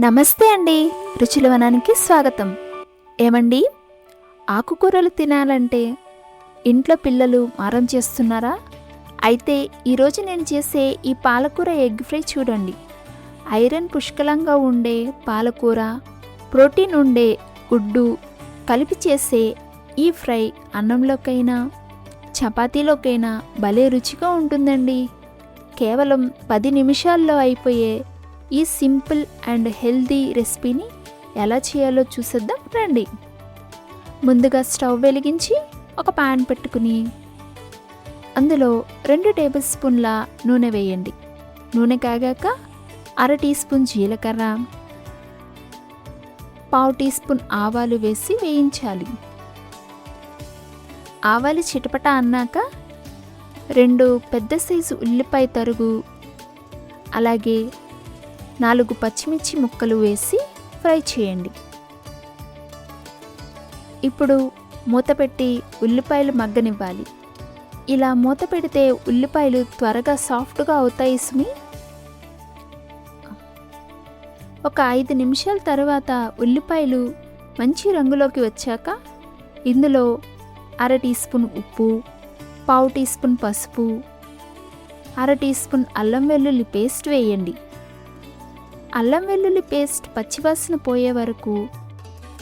నమస్తే అండి, రుచుల వనానికి స్వాగతం. ఏమండి, ఆకుకూరలు తినాలంటే ఇంట్లో పిల్లలు మారం చేస్తున్నారా? అయితే ఈరోజు నేను చేసే ఈ పాలకూర ఎగ్ ఫ్రై చూడండి. ఐరన్ పుష్కలంగా ఉండే పాలకూర, ప్రోటీన్ ఉండే గుడ్డు కలిపి చేసే ఈ ఫ్రై అన్నంలోకైనా చపాతీలోకైనా భలే రుచిగా ఉంటుందండి. కేవలం 10 నిమిషాల్లో అయిపోయే ఈ సింపుల్ అండ్ హెల్దీ రెసిపీని ఎలా చేయాలో చూసేద్దాం రండి. ముందుగా స్టవ్ వెలిగించి ఒక పాన్ పెట్టుకుని అందులో 2 టేబుల్ స్పూన్ల నూనె వేయండి. నూనె కాగాక 1/2 టీ స్పూన్ జీలకర్ర, 1/2 టీ స్పూన్ ఆవాలు వేసి వేయించాలి. ఆవాలు చిటపట అన్నాక 2 పెద్ద సైజు ఉల్లిపాయ తరుగు, అలాగే 4 పచ్చిమిర్చి ముక్కలు వేసి ఫ్రై చేయండి. ఇప్పుడు మూత పెట్టి ఉల్లిపాయలు మగ్గనివ్వాలి. ఇలా మూత పెడితే ఉల్లిపాయలు త్వరగా సాఫ్ట్గా అవుతాయి సుమి. ఒక 5 నిమిషాల తర్వాత ఉల్లిపాయలు మంచి రంగులోకి వచ్చాక ఇందులో 1/2 టీ స్పూన్ ఉప్పు, 1/2 టీ స్పూన్ పసుపు, 1/2 టీ స్పూన్ అల్లం వెల్లుల్లి పేస్ట్ వేయండి. అల్లం వెల్లుల్లి పేస్ట్ పచ్చివాసన పోయే వరకు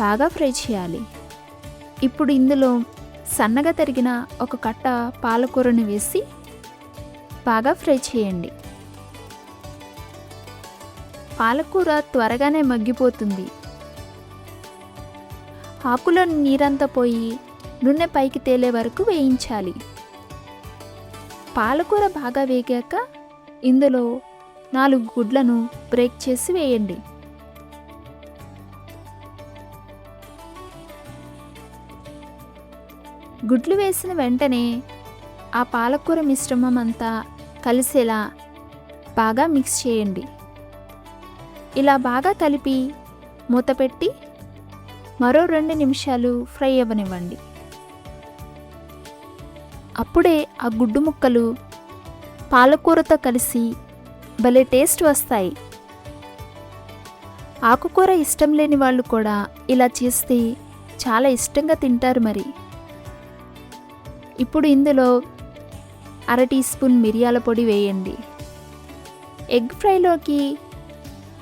బాగా ఫ్రై చేయాలి. ఇప్పుడు ఇందులో సన్నగా తరిగిన ఒక కట్ట పాలకూరను వేసి బాగా ఫ్రై చేయండి. పాలకూర త్వరగానే మగ్గిపోతుంది. ఆకులో నీరంతా పోయి నూనె పైకి తేలే వరకు వేయించాలి. పాలకూర బాగా వేగాక ఇందులో 4 గుడ్లను బ్రేక్ చేసి వేయండి. గుడ్లు వేసిన వెంటనే ఆ పాలకూర మిశ్రమం అంతా కలిసేలా బాగా మిక్స్ చేయండి. ఇలా బాగా కలిపి మూత పెట్టి మరో 2 నిమిషాలు ఫ్రై అవ్వనివ్వండి. అప్పుడే ఆ గుడ్డు ముక్కలు పాలకూరతో కలిసి భలే టేస్ట్ వస్తాయి. ఆకుకూర ఇష్టం లేని వాళ్ళు కూడా ఇలా చేస్తే చాలా ఇష్టంగా తింటారు మరి. ఇప్పుడు ఇందులో 1/2 టీ స్పూన్ మిరియాల పొడి వేయండి. ఎగ్ ఫ్రైలోకి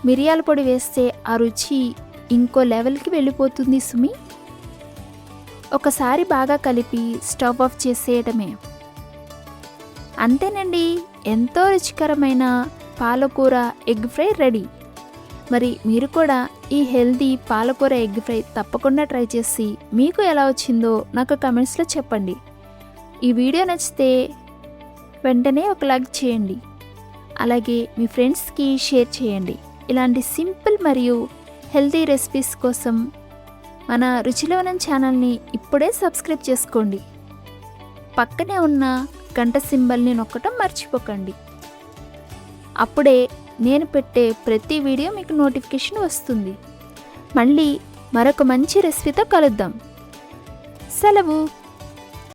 మిరియాల పొడి వేస్తే ఆ రుచి ఇంకో లెవెల్కి వెళ్ళిపోతుంది సుమి. ఒకసారి బాగా కలిపి స్టవ్ ఆఫ్ చేసేయటమే. అంతేనండి, ఎంతో రుచికరమైన పాలకూర ఎగ్ ఫ్రై రెడీ. మరి మీరు కూడా ఈ హెల్దీ పాలకూర ఎగ్ ఫ్రై తప్పకుండా ట్రై చేసి మీకు ఎలా వచ్చిందో నాకు కమెంట్స్లో చెప్పండి. ఈ వీడియో నచ్చితే వెంటనే ఒక లైక్ చేయండి. అలాగే మీ ఫ్రెండ్స్కి షేర్ చేయండి. ఇలాంటి సింపుల్ మరియు హెల్దీ రెసిపీస్ కోసం మన రుచిలో వనం ఛానల్ని ఇప్పుడే సబ్స్క్రైబ్ చేసుకోండి. పక్కనే ఉన్న గంట సింబల్ని నొక్కటం మర్చిపోకండి. అప్పుడే నేను పెట్టే ప్రతి వీడియో మీకు నోటిఫికేషన్ వస్తుంది. మళ్ళీ మరొక మంచి రెసిపీతో కలుద్దాం. సెలవు.